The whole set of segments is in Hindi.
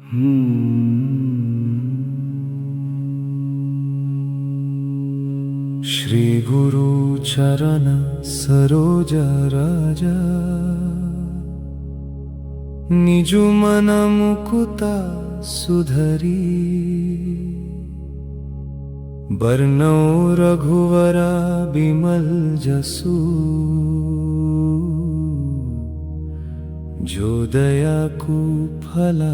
श्री गुरु चरण सरोज राजा निजु मन मुकुता सुधरी बरनौ रघुवरा बिमल जसु जो दया को फला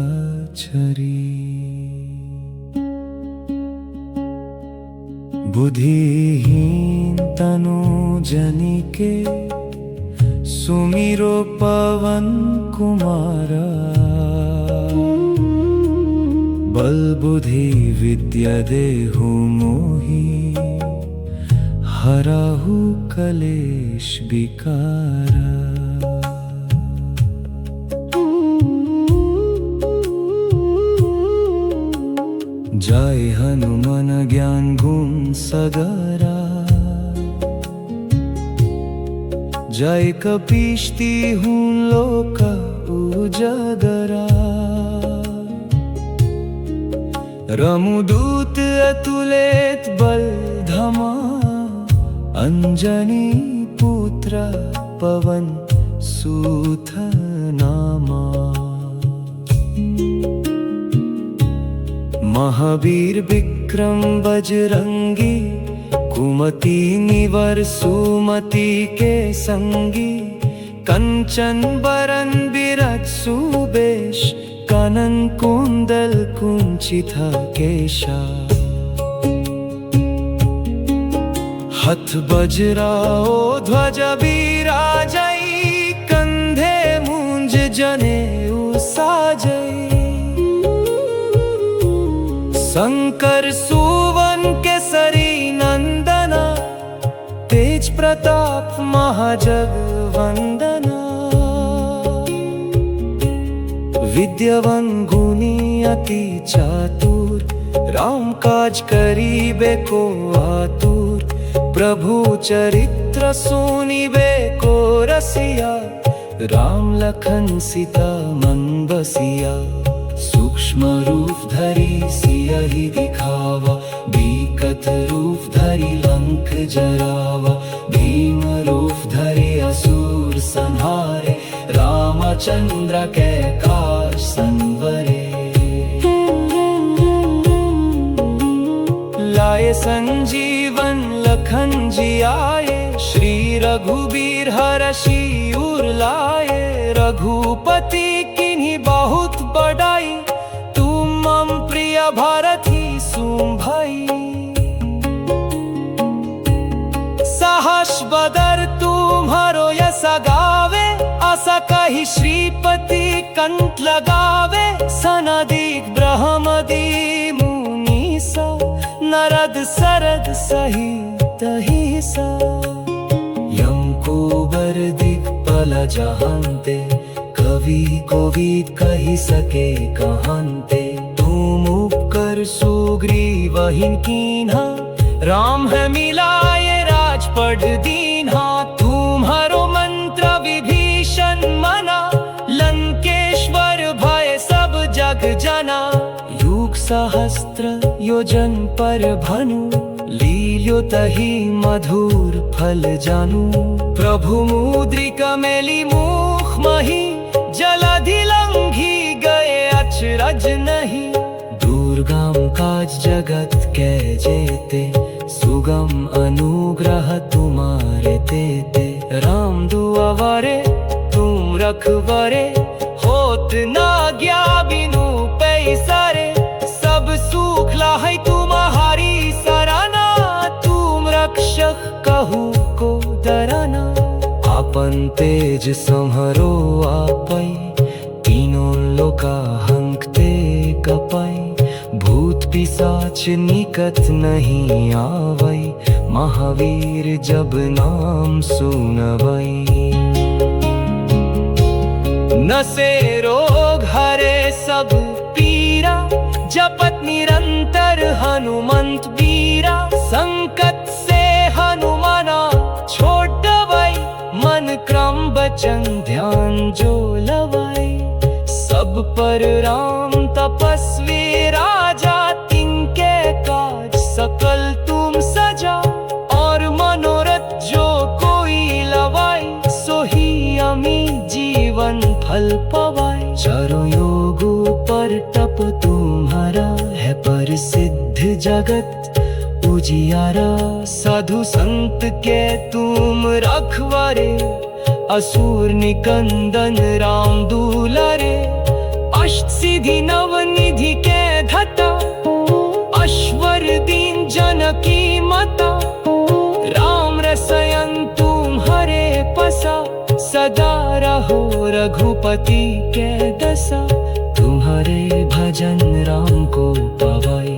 छरी बुद्धिहीन तनु जनिके सुमिरो पवन कुमारा बल बुद्धि विद्या देहु मोहि हराहु कलेश विकारा जय हनुमान ज्ञान गुण सगरा जय कपीश तिहुँ लोक उजगरा रमुदूत अतुलित बल धमा अंजनी पुत्र पवन सूत नामा महावीर विक्रम बजरंगी कुमति निवर सुमति के संगी कंचन बरन बिराज सुबेश कानन कुंडल कुंचित केशा हथ बजराओ ध्वज बिराजै कंधे मूंज जनेऊ साजै शंकर सुवन केसरी नंदना तेज प्रताप महाजगवंदना विद्यावान गुणी अति चातुर राम काज करिबे को आतुर प्रभु चरित्र सुनिबे को रसिया राम लखन सीता मन बसिया सूक्ष्म रूप धरि सियहि दिखावा बिकट रूप धरि लंक जरावा भीम रूप धरि असुर संहारे रामचंद्र के काज संवरे लाए संजीवन लखन जियाए श्री रघुबीर हरषि उर लाए रघुपति किन्हीं बहुत बड़ाई तुम मम प्रिय भरती सुम भाई सहस बदर तुम्हारो यस गावे आशा कही श्रीपति कंठ लगावे सनदिक ब्रह्मदि मुनीसा नरद सरद सहित हिसा यम को बर दिक्पाल जहांते कवि कोविद कही सके कहंते तुम उपकर सुग्रीवहिं कीन्हा राम है मिलाए राजपद दीन्हा तुम्हारो मंत्र विभीषण मना लंकेश्वर भय सब जग जना युग सहस्त्र योजन पर भनु लील्यो तहि मधुर फल जानू प्रभु मुद्रिका मेली मुख मही जलधि लंघी गए अचरज नहीं दुर्गम काज जगत के जेते सुगम अनुग्रह तुम्हारे तेते राम दुआरे तुम रखवारे होत ना गया बिनु पैसारे सब सुख लाहि तुम्हारी सराना तुम रक्षक कहू को डराना आपन तेज संहरो आपै तीनों लोका हंकते कपाई भूत पिशाच निकट नहीं आवै महावीर जब नाम सुनबै नसे रोग हरे सब पीरा जपत निरंतर हनुमंत बीरा संकट से हनुमाना छोड़ दवाई मन क्रम बचन ध्यान जो लवाई सब सब पर राम तपस्वी राजा, तिनके काज सकल तुम सजा। और मनोरथ जो कोई लवाई, सोही अमी जीवन फल पवाई। चारों योगों पर तप तुम्हारा, है प्रसिद्ध जगत उजियारा। साधु संत के तुम रखवारे, असुर निकंदन राम दुलारे। अष्ट सिद्धि नव निधि के धता, अश्वर दीन जनकी माता। राम रसयन तुम्हारे पसा, सदा रहो रघुपति के दशा। तुम्हारे भजन राम को पवाई,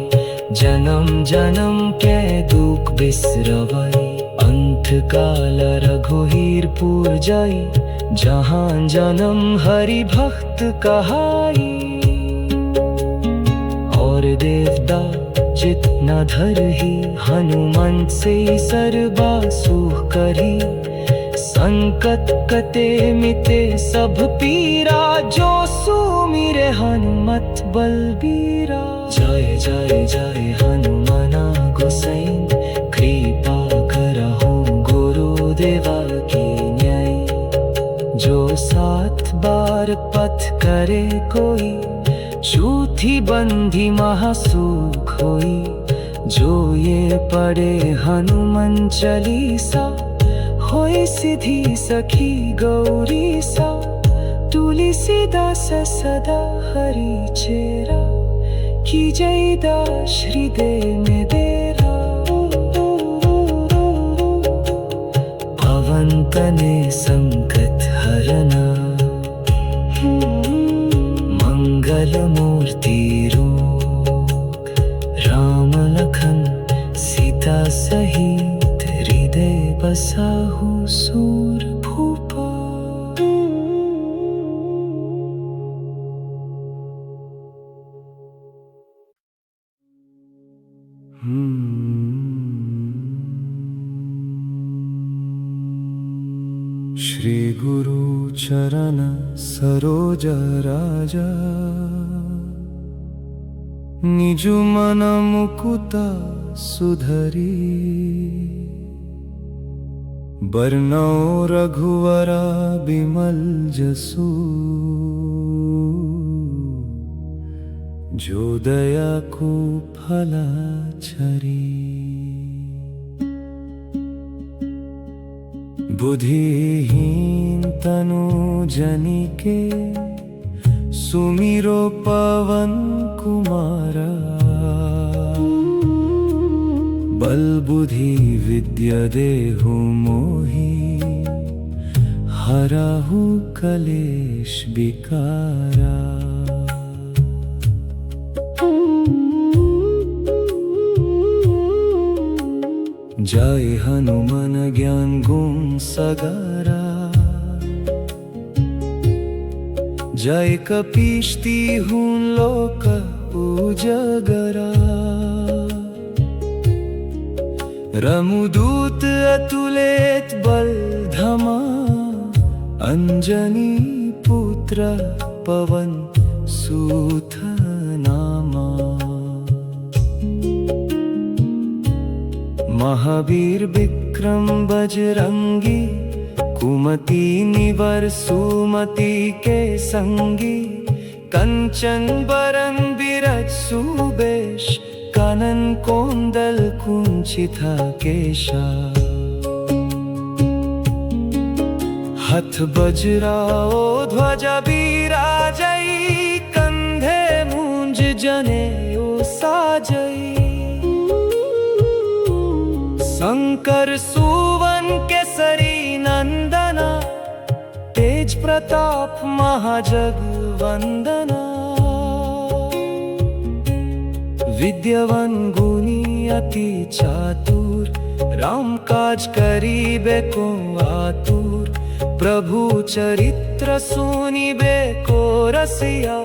जन्म जन्म के दुख बिसरवाई। अंत काल रघुवीरपुर जाई, जहाँ जन्म हरि भक्त कहाई। और देवता जितना धरही, हनुमंत से सर्वा सुख करी। संकट कटे मिटे सब पीरा, जो सुमिरे हनुमत बलबीरा। जय जय जय हनुमाना गोसाई, कृपा करहु गुरुदेवा की न्याय। जो 7 बार पथ करे कोई, छूथी बंधी महासुख होई। जो ये पढ़े हनुमान चालीसा, होई सिद्धि सखी गौरी सा। तुलसीदास सदा हरि चेरा, की जय दास हृदय में डेरा। पवन तनय संकट हरना, मंगल मूर्ति रूप। राम लखन सीता सहित, हृदय बसाहु सूर भूपा। श्री गुरु चरण सरोज राजा, निज मन मुकुता सुधरी। बरनौ रघुवरा बिमल जसु, जो दया को फला छरी। बुद्धिहीन तनु जनिके, सुमिरो पवन कुमारा। बल बुद्धि विद्या देहु मोहि, हराहु कलेश विकारा। जय हनुमान ज्ञान गुण सगारा, जय कपीश तिहुँ लोक उजगरा। रमुदूत अतुलित बल धमा, अंजनी पुत्र पवन सूत नामा। महावीर विक्रम बजरंगी, कुमति निवर सुमति के संगी। कंचन बरन बिराज सुबेश, कानन कोंदल कुंचिता केशा। हथ बजरा ओ ध्वजा बिराजई, कंधे मूंज जनेऊ साजई। शंकर सुवन केसरी नंदना, तेज प्रताप महाजगवंदना। विद्यावान गुणी अति चातुर, राम काज करिबे को आतुर। प्रभु चरित्र सुनिबे को रसिया,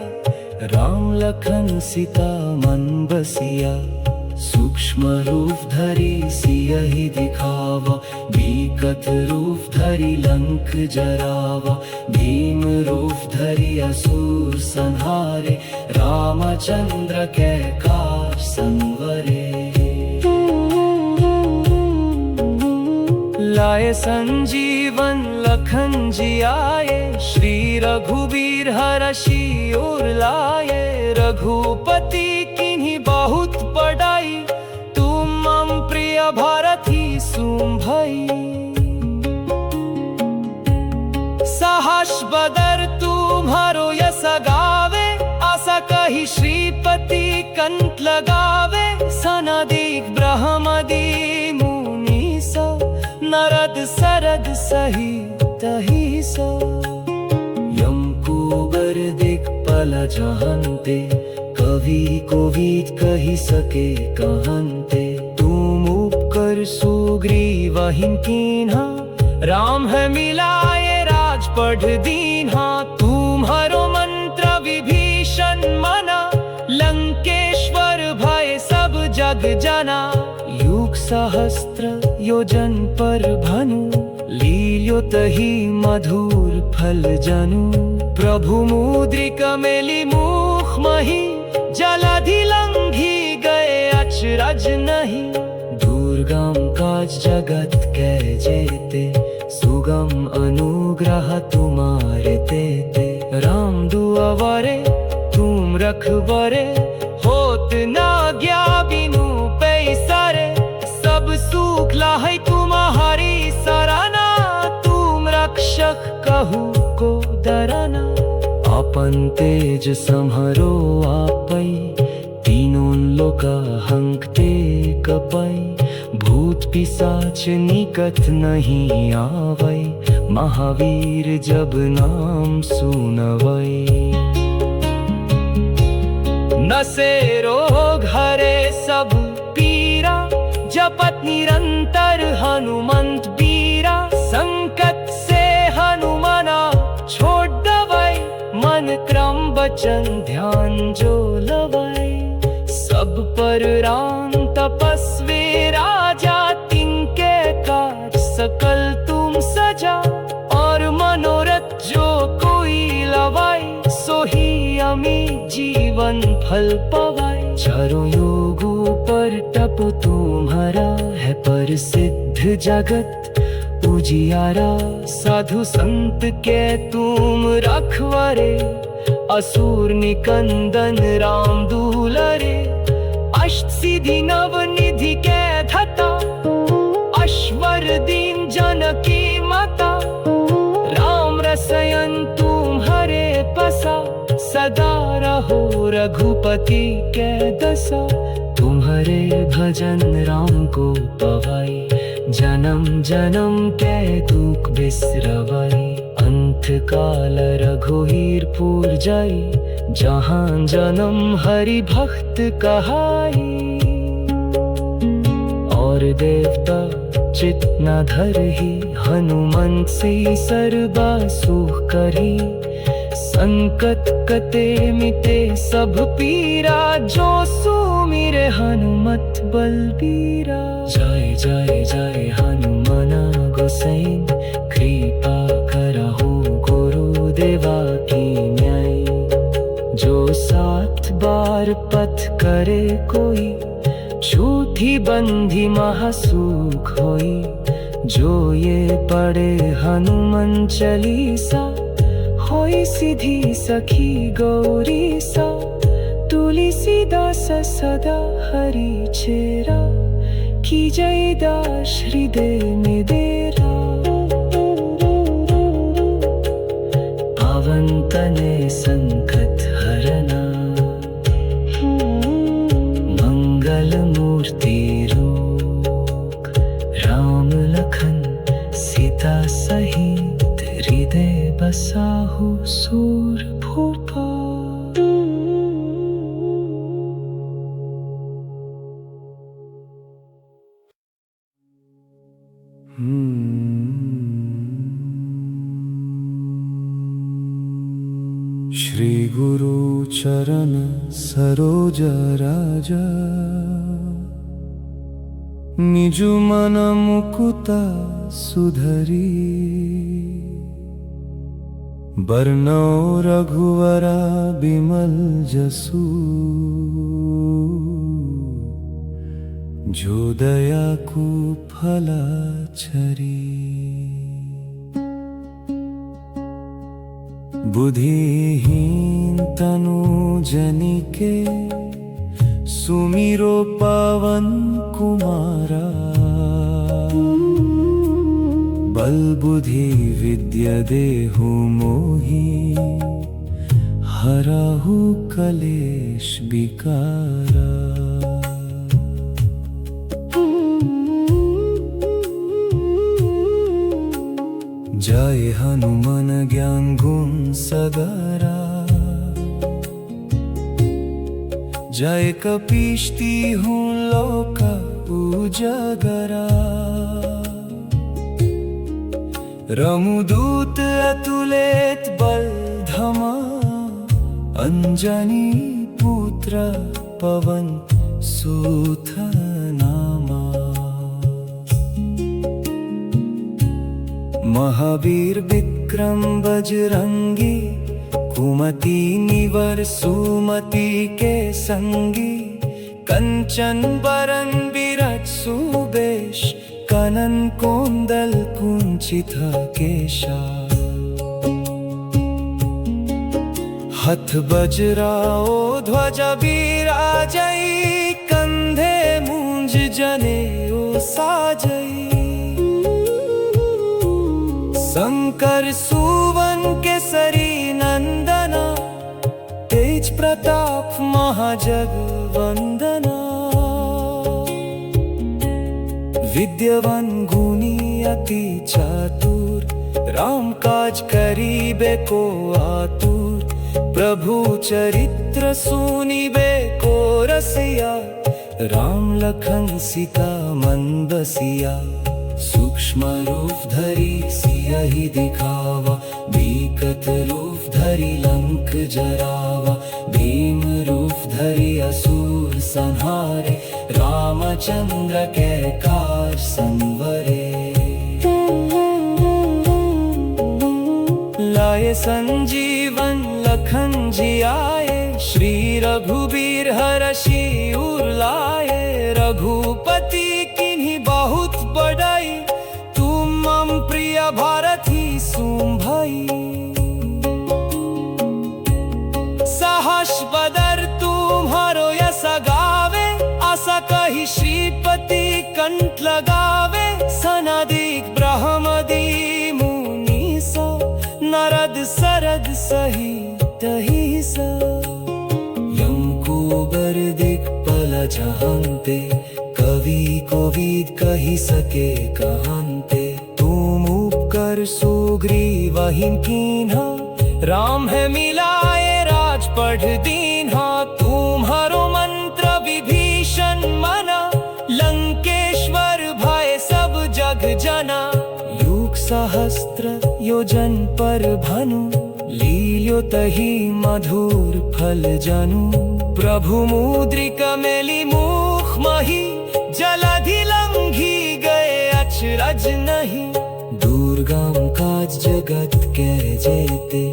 राम लखन सीता मन बसिया। सूक्ष्म रूप धरि सियहि दिखावा, भीकत रूप धरि लंक जरावा। भीम रूप धरि असुर संहारा, संवारे, रामचंद्र के काज संवरे। लाए संजीवन लखन जी आए, श्री रघुबीर हरषि उर लाए। रघुपति किन्हीं बहुत बड़ाई, तुम मम प्रिय भरती सुम भई। सहस बदर तुम्हारो यस गावे, आशा कही श्रीपति कंठ लगावे। सनदिक ब्रह्मदि मुनि स, नरद सरद सहित सो। यम कुबर दिक्पाल जहन्ते, कवि कोविद कही सके कहन्ते। तुम उपकर सुग्रीवहिं कीन्हा, राम है मिलाए राजपट दीन्हा। तुम्हारो मंत्र विभीषण मना, लंकेश्वर भय सब जग जना। युग सहस्त्र योजन पर भनु, लील्यो तहि मधुर फल जनु। प्रभु मुद्रिक मेली मुख मही, जलधि लंघी गए अचरज नहीं। दुर्गम काज जगत के जेते, सुगम अनुग्रह तुम्हारे तेते। राम दुआरे तुम रखवारे, होत ना ज्ञा बिनु पैसारे। सब सुख लाहे तुम्हारी सराहना, तुम रक्षक कहू को डराना। अपन तेज सम्हरो आपै, तीनों लोक हंकते कपै। भूत पिशाच निकट नहीं आवै, महावीर जब नाम सुनवै। नसे रोग हरे सब पीरा, जपत निरंतर हनुमंत बीरा। संकट से हनुमना छोड़ दवै, मन क्रम वचन ध्यान जो लवै। सब पर राम तपस्वी राजा, तिनके काज सकल तुम सजा। और मनोरथ जो कोई लवाई, सोही अमी जीवन फल पवाई। चारों योगों पर तप तुम्हारा, है प्रसिद्ध जगत उजियारा। साधु संत के तुम रखवारे, असुर निकंदन राम दुलारे। अष्ट सिद्धि नव निधि के धता, अश्वर दीन जनकी माता। राम रसयन तुम्हारे पसा, सदा रहो रघुपति के दसा। तुम्हारे भजन राम को पवाई, जन्म जन्म के दुख बिसरवाई। अंत काल रघुवीरपुर जाई, जहाँ जन्म हरि भक्त कहाई। और देवता चित न धरहि, हनुमंत से सर्वा सुख करहि। संकट कटे मिटे सब पीरा, जो सुमिरे हनुमत बलबीरा। जय जय जय हनुमना गोसैन, कृपा करहु गुरुदेवा की न्याय। जो 7 बार पथ करे कोई, झूठी बंधी महासुख होई। जो ये पढ़े हनुमान चालीसा, होई सीधी सखी गौरी सा। तुलसीदास सदा हरि चेरा, की जय दास हृदय में डेरा। पावन तनय संकट हरना, मंगल मूर्ति रूप। राम लखन सीता सहित, हृदय बसाहु सूर भूपा। श्री गुरु चरण सरोज राजा, निजु मन मन मुकुता सुधरी। बरनौ रघुवरा बिमल जसु जो दया को फला छरी बुद्धिहीन तनु जनिके सुमिरो पवन कुमारा बल बुद्धि विद्या देहु मोहि हराहु कलेश विकारा जय हनुमान ज्ञान गुण सगरा जय कपीश तिहु लोक उजागरा रमुदूत अतुलित बल धमा अंजनी पुत्र पवन सुत नामा महावीर विक्रम बजरंगी कुमति निवर सुमति के संगी कंचन बरन बिराज सुबेश कानन कोंदल कुंचित केशा हथ बजराओ ध्वजा बिराजै कंधे मूंज जनेऊ साजै शंकर सुवन केसरी नंदना तेज प्रताप महाजगवंदना विद्यावान गुणी अति चातुर राम काज करीबे को आतुर प्रभु चरित्र सुनिबे को रसिया राम लखन सीता मन बसिया सूक्ष्म रूप धरि सियहि दिखावा भीकत रूप धरि लंक जरावा भीम रूप धरि असुर संहारे रामचंद्र के काज संवरे लाए संजीवन लखन जियाए श्री रघुबीर हरषि उर लाए रघुपति किन्हीं बहुत बड़ाई तुम मम प्रिय भारती सुम भाई सहस बदर तुम्हारो यस गावे आशा कही श्रीपति कंठ लगावे सनदिक ब्रह्मदि मुनि सा नरद सरद सहित सा यम कुबर दिक्पल जहन्ते कवि कोविद कही सके कहन्ते तुम उपकर सुग्रीवहिं कीन्हा राम है मिलाए राज पढ़ दीन्हा तुम्हारो मंत्र विभीषण मना लंकेश्वर भय सब जग जना युग सहस्त्र योजन पर भनु लील्यो तहि मधुर फल जनु प्रभु मुद्रिक मेली मुख मही जलधि लंघी गए अचरज नहीं दुर्गम काज जगत के जेते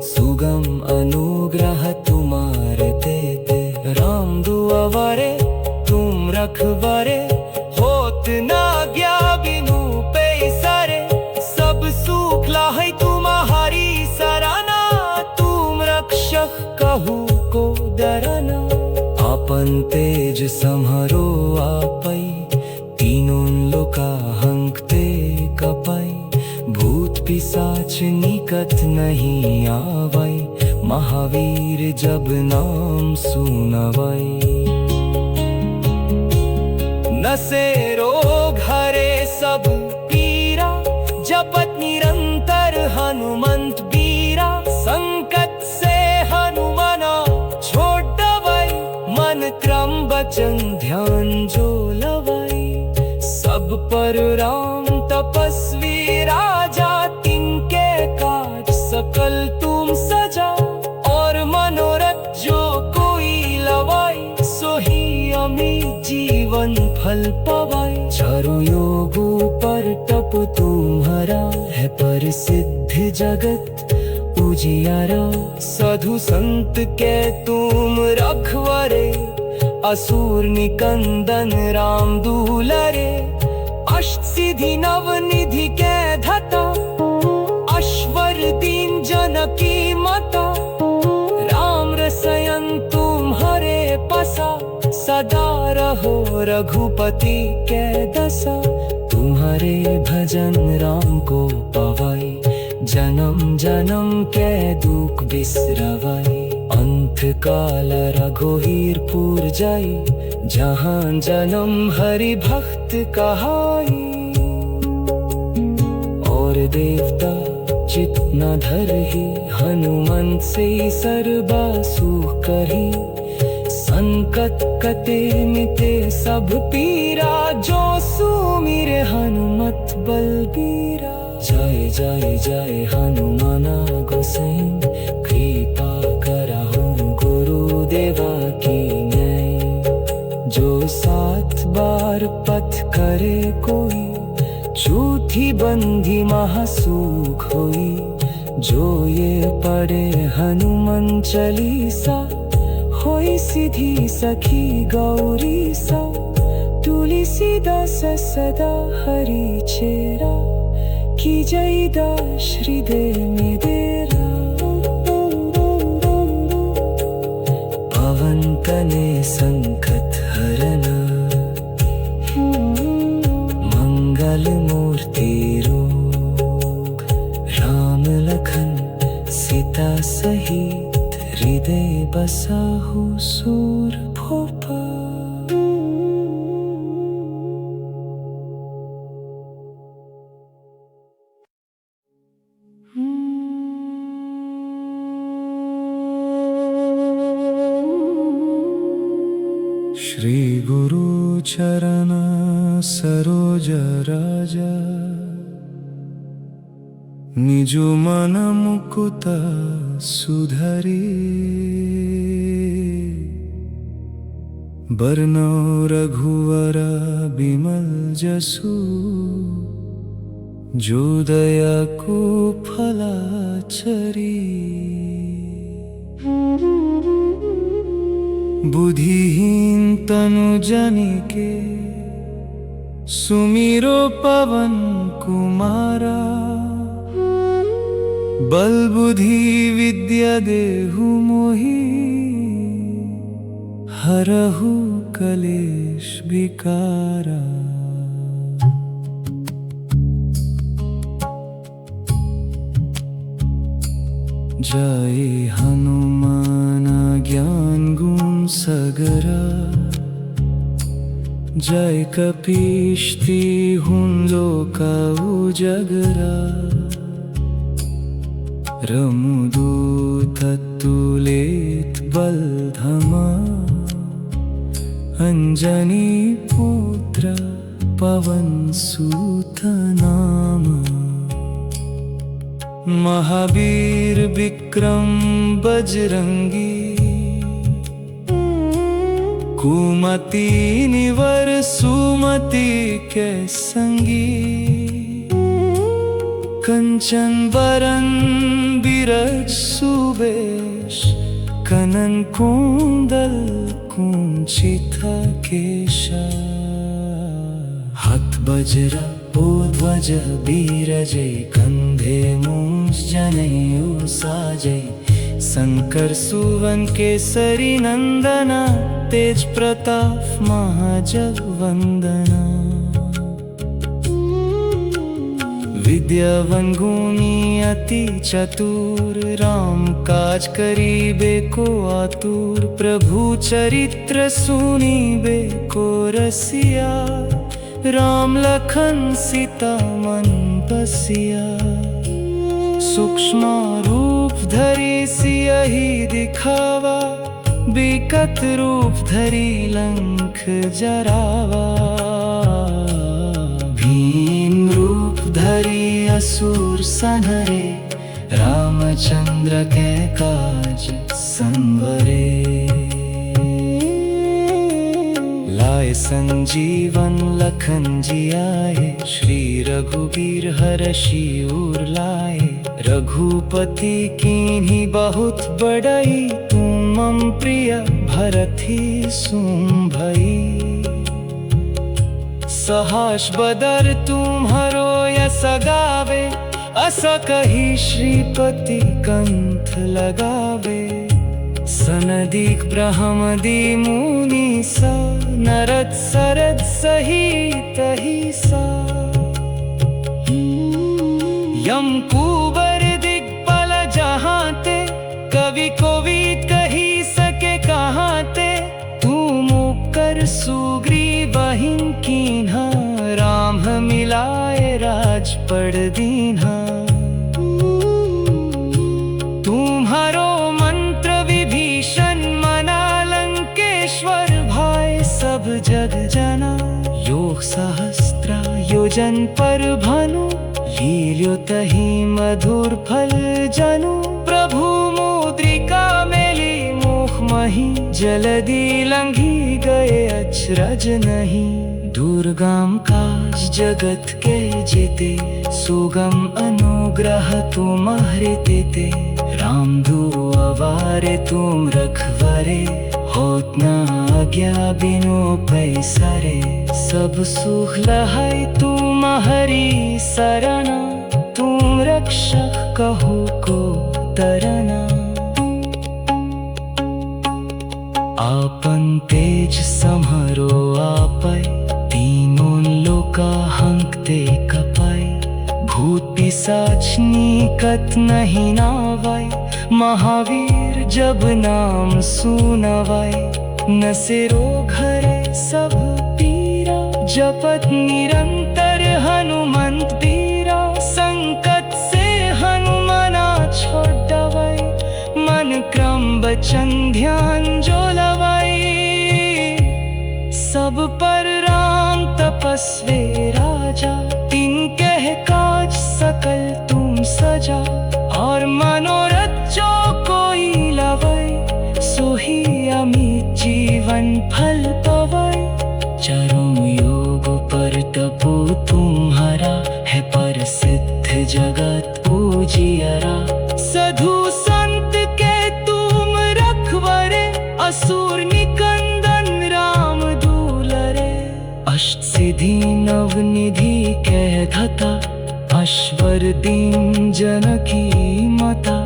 सुगम अनुग्रह तुम्हार देते राम दुआवरे तुम रखवारे होत ना गया बिनु पैसरे सब सुख लाहे तुम्हारी सराना तुम रक्षक कहू को डरना आपन तेज समहरो आपै तीनों लोका हंकते कपै भूत पिशाच निकट नहीं आवै महावीर जब नाम सुनवै नसे रोग हरे सब पीरा जपत निरंतर हनुमंत बीरा संकट से हनुमान छोड़ दवै मन क्रम वचन ध्यान जो लवै सब पर राम तपस्वी राजा तिनके काज सकल तुम सजा और मनोरथ जो कोई लवाई सोही अमित जीवन फल पवाई चारों योगों पर तप तुम्हारा है प्रसिद्ध जगत जियारो साधु संत के तुम रखवारे, असुर निकंदन राम दुलारे। अष्ट सिद्धि नव निधि के धता, अश्वर दीन जनकी माता। राम रसयन तुम्हारे पसा, सदा रहो रघुपति के दशा। तुम्हारे भजन राम को पवाई, जन्म जन्म के दुख बिसरवाई। अंत काल रघुवीरपुर जाई, जहाँ जन्म हरि भक्त कहाई। और देवता चित न धरहि, हनुमंत से सर्वा सुख करहि। संकट कटे मिटे सब पीरा, जो सुमिरे हनुमत बलबीरा। जय जय जय हनुमान गोसाई, कृपा करहु गुरुदेवा की नैं। जो 7 बार पथ करे कोई, झूठी बंधी महासुख होई। जो ये पढ़े हनुमान चालीसा, होई सिद्धि सखी गौरी सा। तुलसीदास सदा हरि चेरा, की जय दास हृदय में डेरा। पवन तनय संकट हरन, मंगल मूर्ति रूप। राम लखन सीता सहित, हृदय बसाहु सूरभूप। श्री गुरु चरण सरोज राज, निज मन मुकुत सुधरे। बरनौ रघुवर बिमल जसु, जो दया को फला चरी। बुद्धिहीन तनु जानिके, सुमिरो पवन कुमारा। बल बुद्धि विद्या देहु मोहि, हरहु कलेश विकारा। जय हनुमान ज्ञान गुण सगरा, जय कपीश तिहुँ लोका उजगरा। रमुदूत तुलित बलधमा, अंजनी पुत्र पवन सुत नामा। महावीर विक्रम बजरंगी, कुमति निवर सुमति के संगी। कंचन बरन बिरज सुबेश, कनन कुंडल कुंचित केशा। हाथ वज्र ध्वज बीरजय, कंधे मूंज जनेऊ साजय। शंकर सुवन केसरी नंदना, तेज प्रताप महाजगवंदना। विद्यावान गुणी अति चतुर, राम काज करिबे को आतुर। प्रभु चरित्र सुनिबे को रसिया, राम लखन सीता मन बसिया। सूक्ष्म रूप धरि सियहि दिखावा, बिकट रूप धरि लंक जरावा। भीम रूप धरि असुर संहरे, रामचंद्र के काज संवरे। लाए संजीवन लखन जी आए, श्री रघुबीर हरषि उर लाए। रघुपति कीन्ही बहुत बड़ई, तुम मम प्रिय भरथी सुम भई। सहर्ष बदर तुम्हरो यस गावे, अस कही श्रीपति कंठ लगावे। सनदीक ब्रह्मदि मुनि सा, नरद सरद सहित ही सा। यम कुबर दिग्बल जहाते, कवि कोवि कही सके कहाते। तुम कर सुग्रीवहिं कीन्हा, राम मिलाए राजपड़ दीन्हा। तुम्हारो मंत्र विभीषण मना, लंकेश्वर भाई सब जग जना। योग सहस्त्र योजन पर भानु, लील्यो तहि मधुर फल जनु। प्रभु मुद्रिका मेली मुख मही, जलधि लंघी गए अचरज नहीं। दुर्गम काज जगत के जेते, सुगम अनुग्रह तुम्हारे तेते। राम दुआरे तुम रखवारे, होत न आज्ञा बिनु पैसारे। सब सुख लहै तुम्हारी सरना, तुम रक्षक कहो को तरना। आपन तेज सम्हरो आपै, तीनों लोका हंकते कपाई। भूत पिशाच निकट नहीं नावाई, महावीर जब नाम सुनावाई। नसे रोग हरे सब पीरा, जपत निरंतर हनुमंत बीरा। संकट से हनुमना छोड़वाई, मन क्रम बचन ध्यान जो लवाई। सब पर राम तपस्वी राजा, तिनके काज सकल तुम सजा। और मनोरथ जो कोई लवै, सोही अमित जीवन फल पवै। चरम योग पर तपो तुम्हारा, है प्रसिद्ध जगत उजियारा। साधु संत के तुम रखवारे, असुर निकंदन राम दूलरे। अष्ट सिद्धि नव निधि कह घता, अश्वर दीन जनकी माता।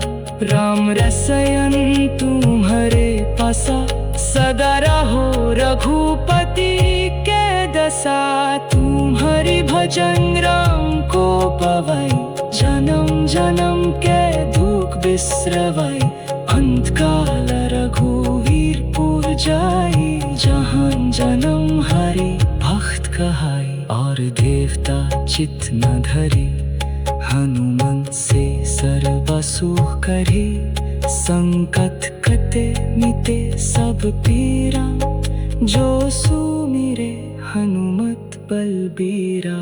राम रसयन तुम्हारे पासा, सदा रहो रघुपति के दशा। तुम्हारी भजन राम को पवै, जन्म जन्म के दुख बिसरवै। अंत काल रघुवीर पुर जाई, जहाँ जन्म हरि भक्त कहाई। और देवता चित्त न धरे, हनुमंत से सर्व सुख करे। संकट कटे मिटे सब पीरा, जो सुमिरे हनुमत बलबीरा।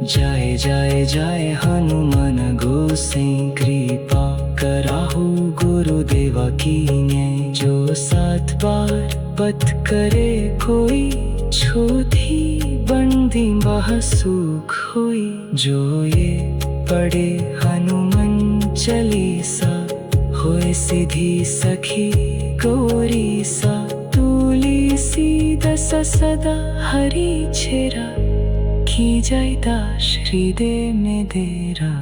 जाय जाय जाय हनुमान गोसाई, कृपा कराहु गुरुदेवा कीन्यै। जो 7 बार पथ करे कोई, छोधी बंदी वह सुख होई। जो ये पढ़े हनुमान चालीसा, होय सिद्धि सखी गौरी सा। तुलसीदास सदा हरि छेरा, की जय दास हृदय में डेरा।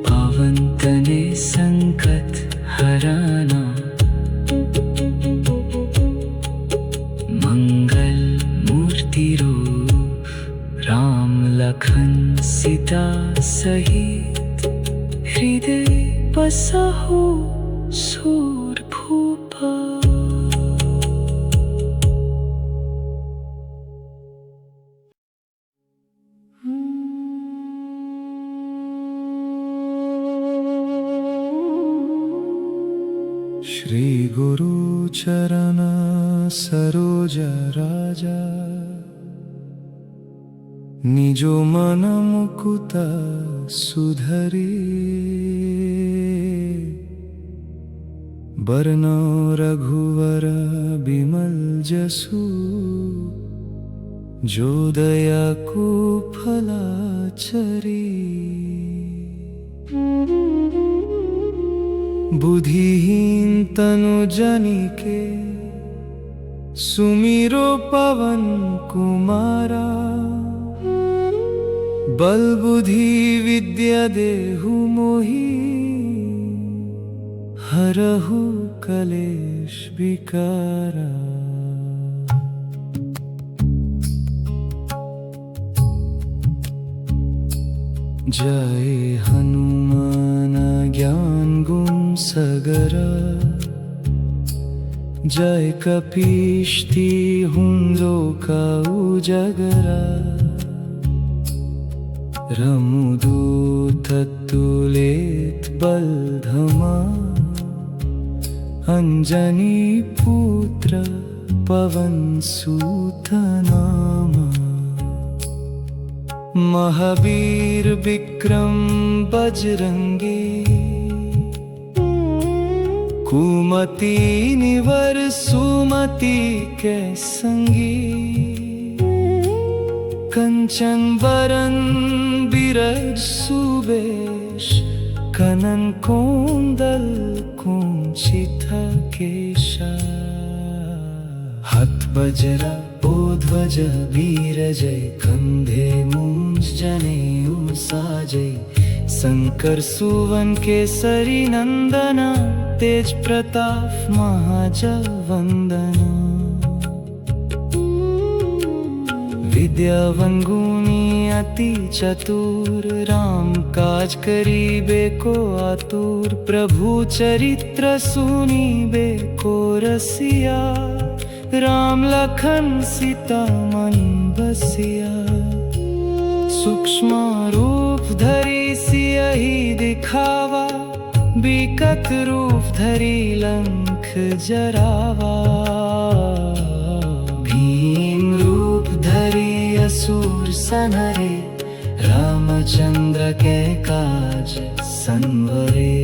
पावन तने संकट हराना, मंगल मूर्ति रूप। राम लखन सीता सहित, हृदय बसहु सूर भूपा। श्री गुरु चरण सरोज राजा, निजो मन मुकुत सुधरी। बरनौ रघुवर बिमल जसु, जो दया को फलाचरी। बुद्धिहीन तनु जनिके, सुमिरो पवन कुमारा। बल बुद्धि विद्या देहु मोहि, हरहु कलेश विकारा। जय हनुमान ज्ञान गुण सगरा, जय कपीश तिहुँ लोका उजगरा। रमुदूत तुलित बलधमा, अंजनी पुत्र पवन सुत नामा। महावीर विक्रम बजरंगी, कुमति निवर सुमति के संगी। कंचन वरन बिरज सुबेश, कनन कोंदल कुंचित केशा। हत वज्र ध्वज वीरजय, कंधे मूंज जनेऊ साजय। शंकर सुवन केसरी नंदना, तेज प्रताप महाजगवंदना। विद्यावान गुणी अति चतुर, राम काज करिबे को आतुर। प्रभु चरित्र सुनिबे को रसिया, राम लखन सीता मन बसिया। सूक्ष्म रूप धरि सियहि दिखावा, बिकट रूप धरि लंक जरावा। भीम रूप धरि असुर संहारे, रामचंद्र के काज संवरे।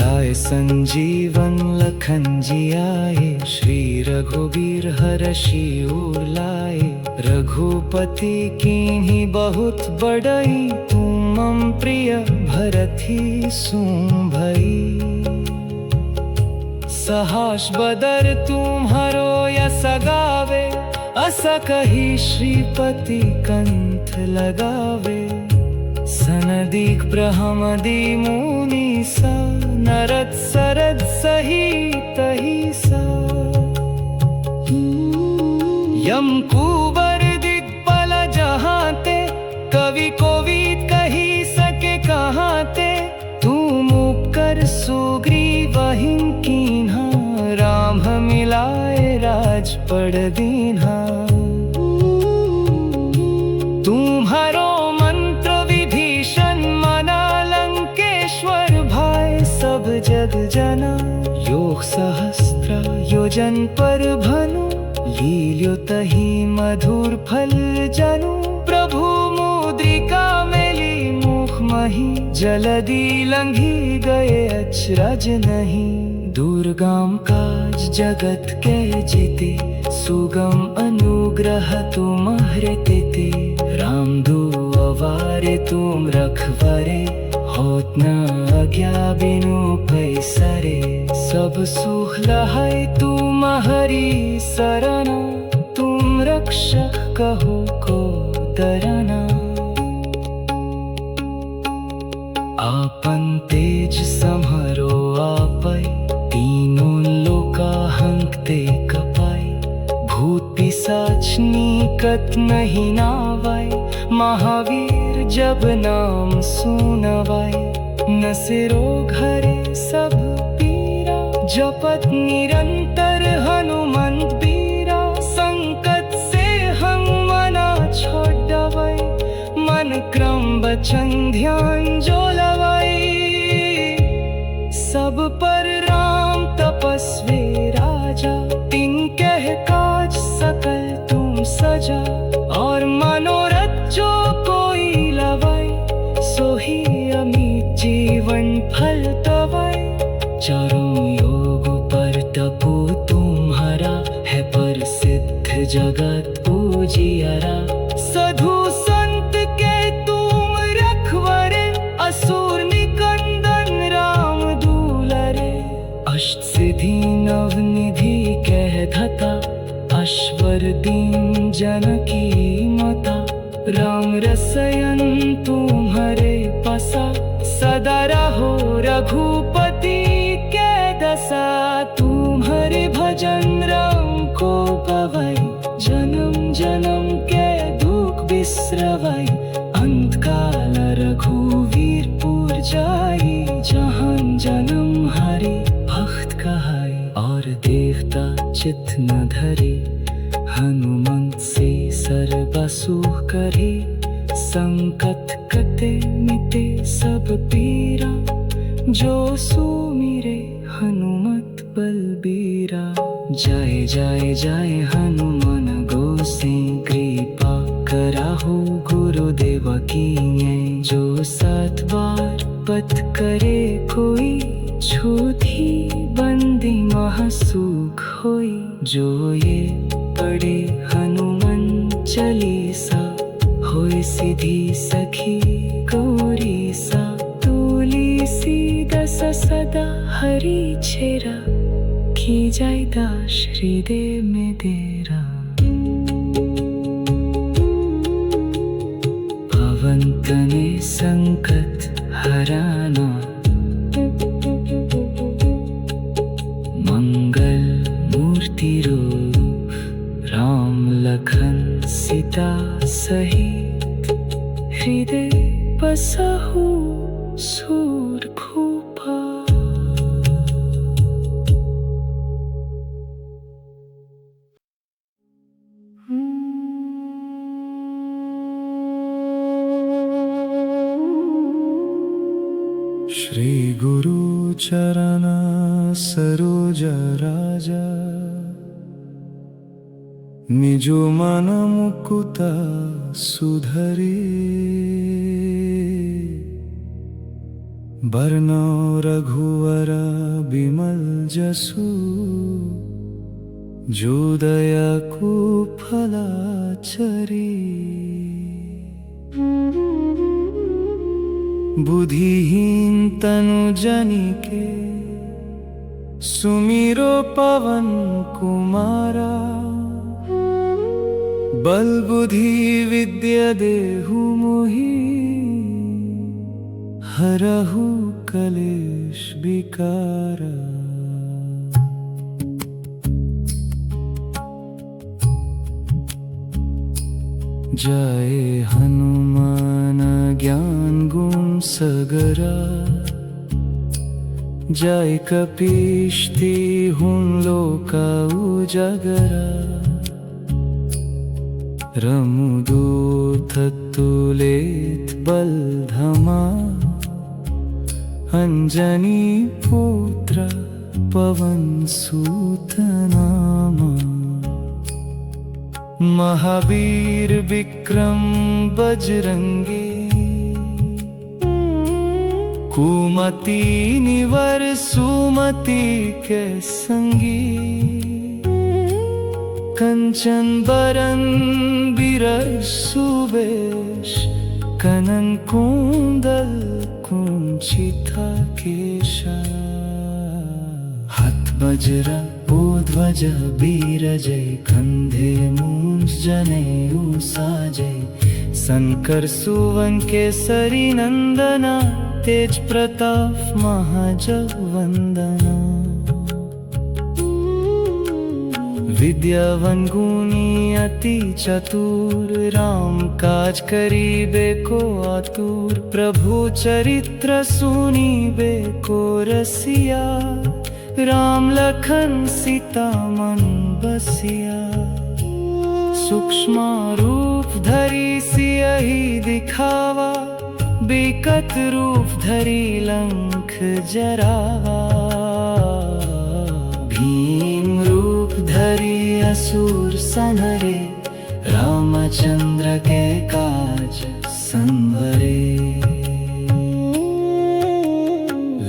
लाए संजीवन लखन जियाए, श्री रघुबीर हरषि उर लाए। रघुपति कीन्ही बहुत बड़ई, तुम मम प्रिय भरथी सुन भई। सहर्ष बदर तुम्हारो यस गावे, अस कही श्रीपति कंठ लगावे। सनदिक ब्रह्मदि मुनि सा, नरद सरद सहित सा। यम कुबर दिग्बल जहाते, कवि कोविद कही सके कहाते। तुम उपकर सुग्रीवहिं कीन्हा, राम मिलाए राजपद दीन्हा। तुम्हारो मंत्र विभीषण मना, लंकेश्वर भाई सब जग जना। योग सहस्त्र योजन पर भनु, लील्यो तहि मधुर फल जनु। प्रभु मुद्रिका मेली मुख मही, जलधि लंघि गए अचरज नहीं। दुर्गम काज जगत के जीते, सुगम अनुग्रह तुम्हारे तेते। राम दुआरे तुम रखवारे, होत न आज्ञा बिनु पैसरे। सब सुख लहै तुम्हारी सरना, तुम रक्षक कहो को डरना। आपन तेज सम्हरो आपै, तीनों लोका हंकते कपाई। भूत पिशाच निकट नहीं नावै, महावीर जब नाम सुनवाई। नसे रोग हरे सब पीरा, जपत निरंतर हनुमंत बीरा। संकट से हम मना छोड़वै, मन क्रम वचन ध्यान जो लवै। सब पर राम तपस्वी राजा, तिनके काज सकल तुम सजा। और मनोरथ जो कोई लवै, सोही अमित जीवन फल तो रिधि नवनिधि कह धता, अश्वर दीन जनकी मता। राम रसयन तुम्हारे पसा, सदा रहो रघुपति के दशा। तुम्हारे भजन राम को पवै, जन्म जन्म के दुख बिसरवै। अंत काल रघुवीर पुर जाई, जहाँ जन्म हरि भक्त कहाई। और देवता चित्त न धरे, हनुमंत से सर्व सुख करे। संकट कटे मिटे सब पीरा, जो सुमिरे हनुमत बलबीरा। जय जय जय हनुमान गोसे, कृपा कराहु गुरुदेव की। जो 7 बार पथ करे कोई, छूती बंदी महासुख होई। जो ये पढ़े हनुमान चालीसा, होय सिद्धि सखी गौरी सा। तुलसीदास सदा हरि चेरा, की जाय दास हृदय में डेरा। पवन तने संकट हराना, मंगल मूर्ति रूप। राम लखन सीता सहित, हृदय बसहु सूरभूपा। श्री गुरु चरण सरोज राजा, निज मन मुकुत सुधरे। बरनौ रघुवर बिमल जसु, जो दया को फला चरे। बुद्धिहीन तनु जनिके, सुमिरो पवन कुमारा। बल बुद्धि विद्या देहु मोहि, हरहु कलेश विकारा। जय हनुमान ज्ञान गुण सगरा, जय कपीश तिहुँ लोका उजागरा। रमुदूत तुलित बलधमा, अंजनी पुत्र पवन सूत नामा। महावीर विक्रम बजरंगी, कुमति निवर सुमति के संगी। कंचन बरन बिरज सुवेश, कनन कुंडल कुंचिता केशा। हाथ वज्र ध्वज बीरजय, कंधे मूंज जनेऊ साजय। शंकर सुवन केसरी नंदना, तेज प्रताप महाजग वंदना। विद्यावन गुणी अति चतुर, राम काज करिबे को आतुर। प्रभु चरित्र सुनिबे को रसिया, राम लखन सीता मन बसिया। सूक्ष्म रूप धरि सियहि दिखावा, बिकट रूप धरि लंक जरावा। भीम रूप धरि असुर संहरे, रामचंद्र के काज संवरे।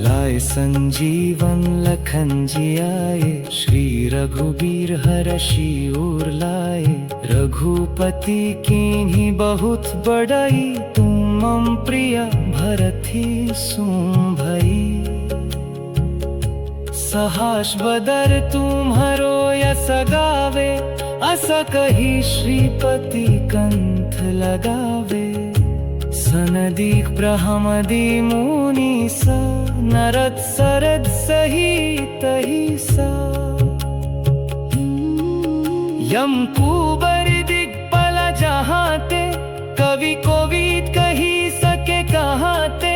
लाए संजीवन लखन जियाए, श्री रघुबीर हरषि उर लाए। रघुपति कीन्ही बहुत बड़ाई, तुम मम प्रिय भरत ही सुन भई। सहाश बदर तुम्हारो यस गावे, अस कही श्रीपति कंठ लगावे। सनदीक ब्रह्मदि मुनि स, नरद सरद सही तही सा। यम कुबर दिग्पल जहाँते, कवि कोविद कही सके कहाते।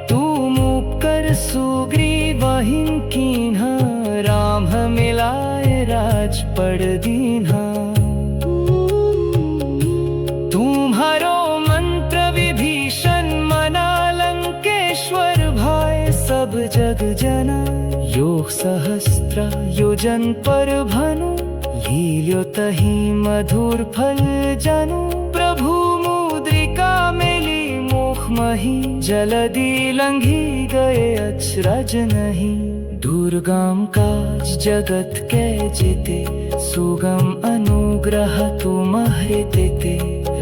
तुम उपकर सुग्रीवहिं कीन्हा, राम मिलाए राज पड़ दीन्हा। तुम्हारो मंत्र विभीषण मना, लंकेश्वर भाई सब जग जना। योग सहस्त्र योजन पर भनु, लील्यो तहि मधुर फल जनु। प्रभु मुद्रिका मेली मुख मही, जलधि लंघी गए अचरज नहीं। दुर्गम काज जगत के जेते, सुगम अनुग्रह तुम्हारे देते।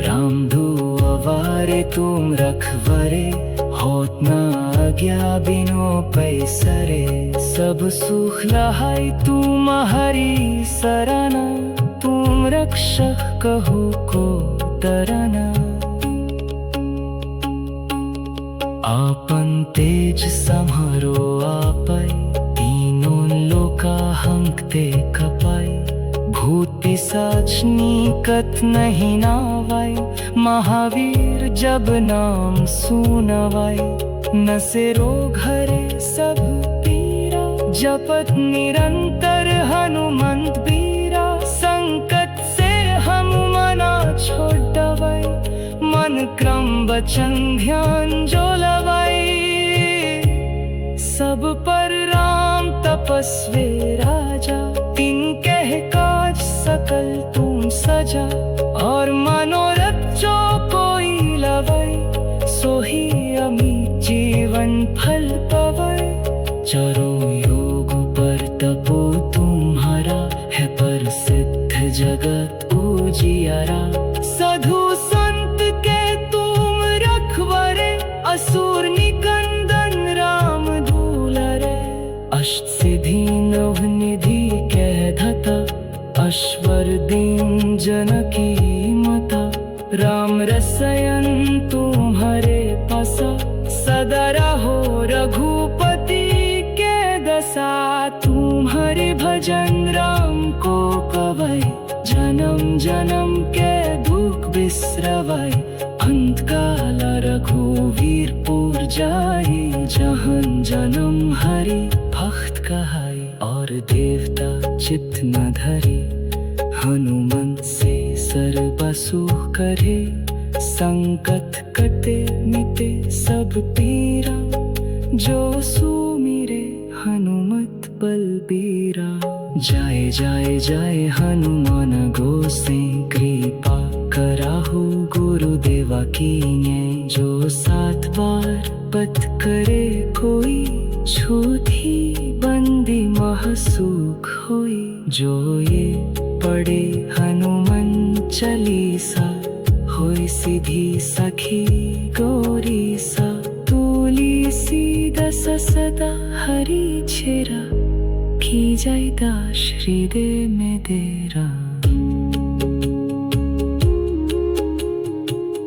राम दुआरे तुम रखवरे, होत न आज्ञा बिनु पैसरे। सब सुख लहाई तुम्हारी सरना, तुम रक्षक कहु को डरना। आपन तेज सम्हारो आपै, तीनों लोका हंकते कपाई। भूत पिशाच निकट नहीं नावाई, महावीर जब नाम सुनवाई। न से रोग हरे सब पीरा, जपत निरंतर हनुमंत बीरा। संकट से हनुमना छोड़ दवाई, मन क्रम वचन ध्यान जो लवाई। सब पर राम तपस्वी राजा, तिनके काज सकल तुम सजा। और मनोरथ जो कोई लवै, सोही अमित जीवन फल पवै। चारों योग पर तपो तुम्हारा, है प्रसिद्ध जगत उजियारा। साधु संत के तुम रखवरे, असुर निकंदन राम दूलरे। अष्ट सिद्धि नव निधि कह धता, अश्वर दीन जनकी माता। राम रसायन तुम्हारे पासा, सदा रहो रघुपति के दशा। तुम्हारे भजन राम को कवै, जन्म जन्म के दुख बिसरवै। अंत काल रघुवीर पुर जाई, जहन जन्म हरि भक्त कहाई। और देवता चित्त न धरे, हनुमंत से सर्व सुख करे। संकट कटे मिटे सब पीरा, जो सुमिरे हनुमत बलबीरा। जाए जाए जाए हनुमान गोसे, कृपा कराहु गुरुदेवा कीन्हे। जो 7 बार पथ करे कोई, छूती बंदी महासुख होई। जो ये पढ़े हनुमान चालीसा, होय सिद्धि सखी गौरी सा। तुलसीदास सदा हरि छेरा, की जाय दास हृदय में डेरा।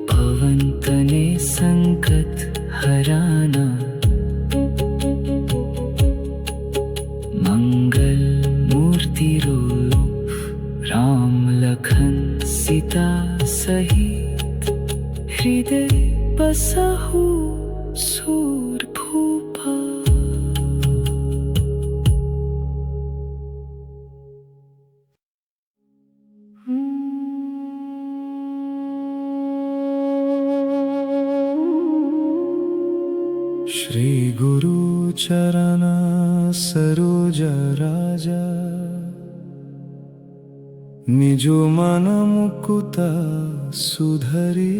पवन तने संकट हराना, मंगल मूर्ति रूप राम लखन सीता सहित। हृदय बसहु सूर भूपा। श्री गुरु चरण सरोज राजा, निजो मन मुकुत सुधरे।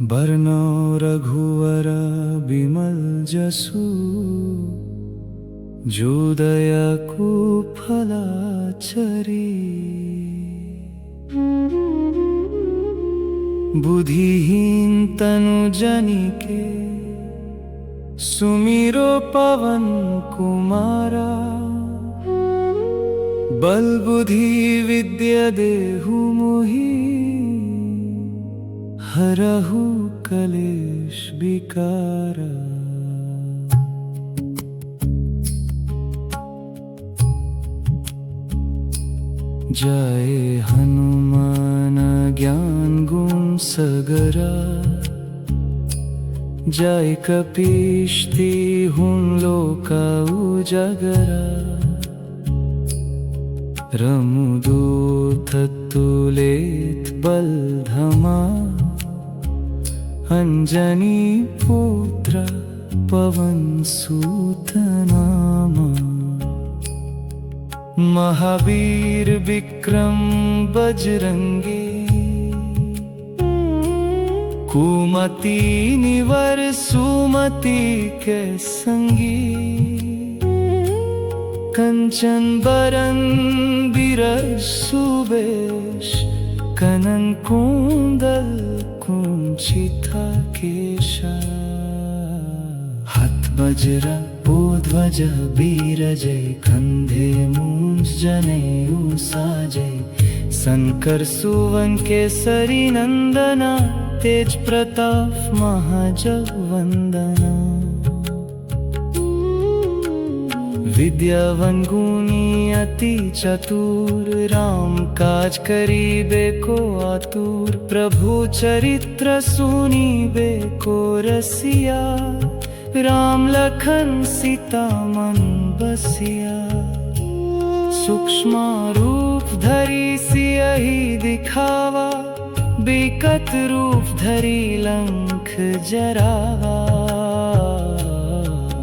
बरनौ रघुवर बिमल जसु, जो दया को फला चरे। बुद्धिहीन तनु जनिके, सुमिरो पवन कुमारा, बल बुद्धि विद्या देहु मोहि, हरहु कलेश विकारा। जय हनुमान ज्ञान गुण सगरा, जय कपीश तिहुँ लोका उजागरा। रमुदूत तुलित बल धमा, अंजनी पुत्र पवन सूत नामा। महावीर विक्रम बजरंगी, कुमति निवर सुमति के संगी। कंचन बरन बिरज सुबेश, कनन कुंडल कुंचिता केशा। हत वज्र ध्वज बीरजय, कंधे मूंज जनेऊ साजय। शंकर सुवन केसरी नंदना, तेज प्रताप महाजगवंदना। विद्यावन गुणी अति चतुर, राम काज करीबे को आतुर। प्रभु चरित्र सुनीबे को रसिया, राम लखन सीता मन बसिया। सूक्ष्म रूप धरि सियहि दिखावा, बिकट रूप धरि लंक जरावा।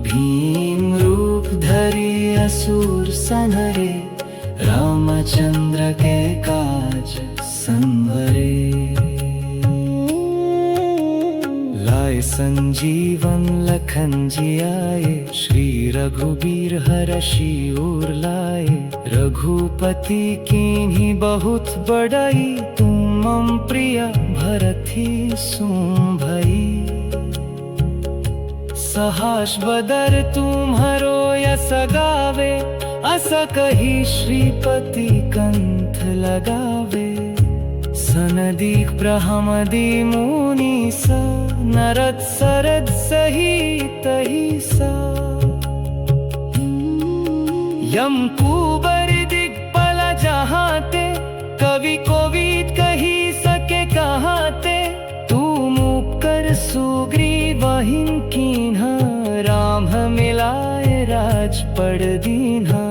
भीम रूप धरि असुर संहरे, रामचंद्र के काज संवरे। लाए संजीवन लखन जियाए, श्री रघुबीर हरषि उर लाए। रघुपति कीन्ही बहुत बड़ाई, तुम मम प्रिय भरथी सुन भई। सहस बदर तुम्हरो यस गावे, अस कही श्रीपति कंठ लगावे। सनदीक ब्रह्मदि मुनि सा, नरद सरद सहित सा। यम कुबर दिग्पल जहाते, कवि कोविद कही सके कहाते। तुम उपकर सुग्रीवहिं कीन्हा, राम मिलाए राजपद दीन्हा।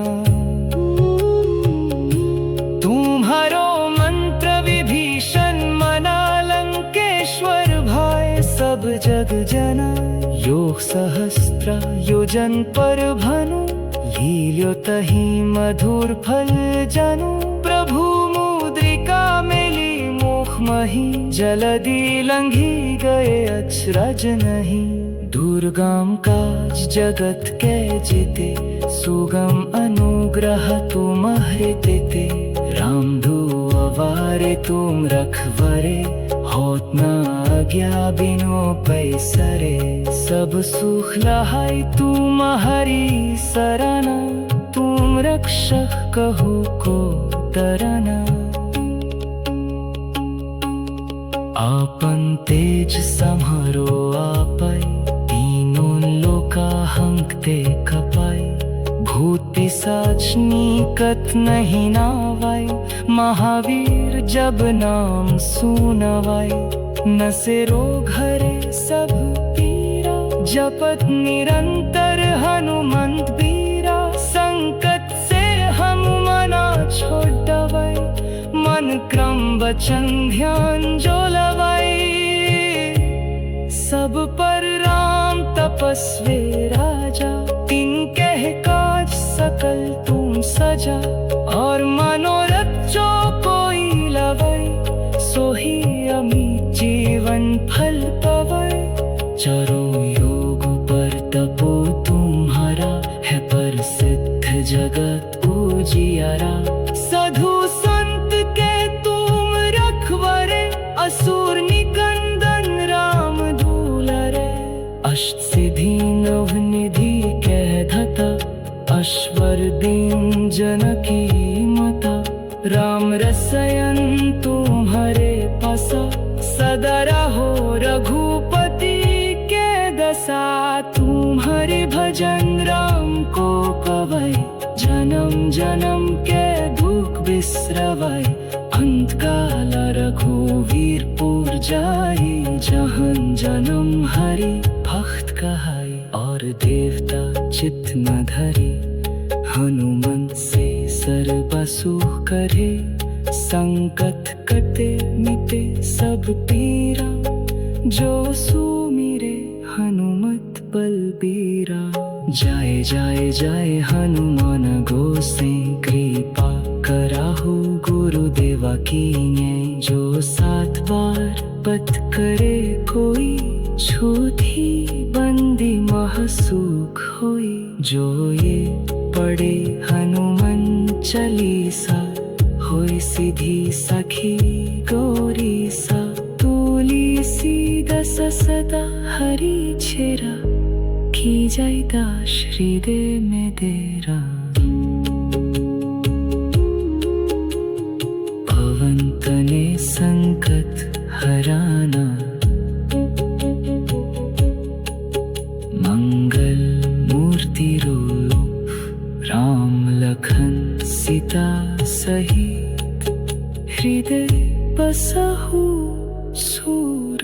तुम्हारो मंत्र विभीषण मना, लंकेश्वर भाय सब जग जना। योग सहस्त्र योजन पर भानु, लील्यो तहि मधुर फल जानु। प्रभु मुद्रिका मेली मुख मही, जलधि लंघी गए अचरज नहीं। दुर्गम काज जगत के जेते, सुगम अनुग्रह तुम्हारे तेते। राम दुआरे तुम रखवरे, होत न आज्ञा बिनु पैसरे। सब सुख लहाई तुम्हारी सरना, तुम रक्षक कहु को तरना। आपन तेज सम्हरो आपै, तीनों लोका हंकते कपाई। भूत पिशाच निकट नहीं नावाई, महावीर जब नाम सुनवाई। नसे रोग हरे सब पीरा, जपत निरंतर हनुमंत बीरा। संकट से हनुमना छोड़वाई, मन क्रम वचन ध्यान जो लवाई। सब पर राम तपस्वी राजा, तिनके काज सकल तुम सजा। और मनोरथ जो कोई लवै, सोही अमित जीवन फल पवै। चारों योग पर तपो तुम्हारा, है प्रसिद्ध जगत उजियारा। साधु संत के तुम रखवरे, असुर निकंदन राम दूलारे। अष्ट सिद्धि नवनिधि कह धता अश्वर दिन जनकी मता राम रसयन तुम्हारे पसा सदा रहो रघुपति के दशा तुम्हारे भजन राम को पवै जन्म जन्म के दुख बिसरवै अंत काल रघुवीर पुर जाई जहन जन्म हरि भक्त कहाई और देवता चित्त न धरी हनुमंत से सर्व सुख करे संकट कटे मिटे सब पीरा जो सुमिरे हनुमत बलबीरा जाए जाए जाए हनुमान गोसे कृपा कराहु गुरुदेवा कीने जो 7 बार पथ करे कोई छूती बंदी महसुख होई जो ये पढ़े हनुमान चालीसा होई सीधी सखी गौरी सा तुलसी दस सदा हरि छेरा की जाय दास हृदय में देरा पवन तने संकट हराना मंगल मूर्ति रूप राम लखन सीता सहित हृदय बसहु सूर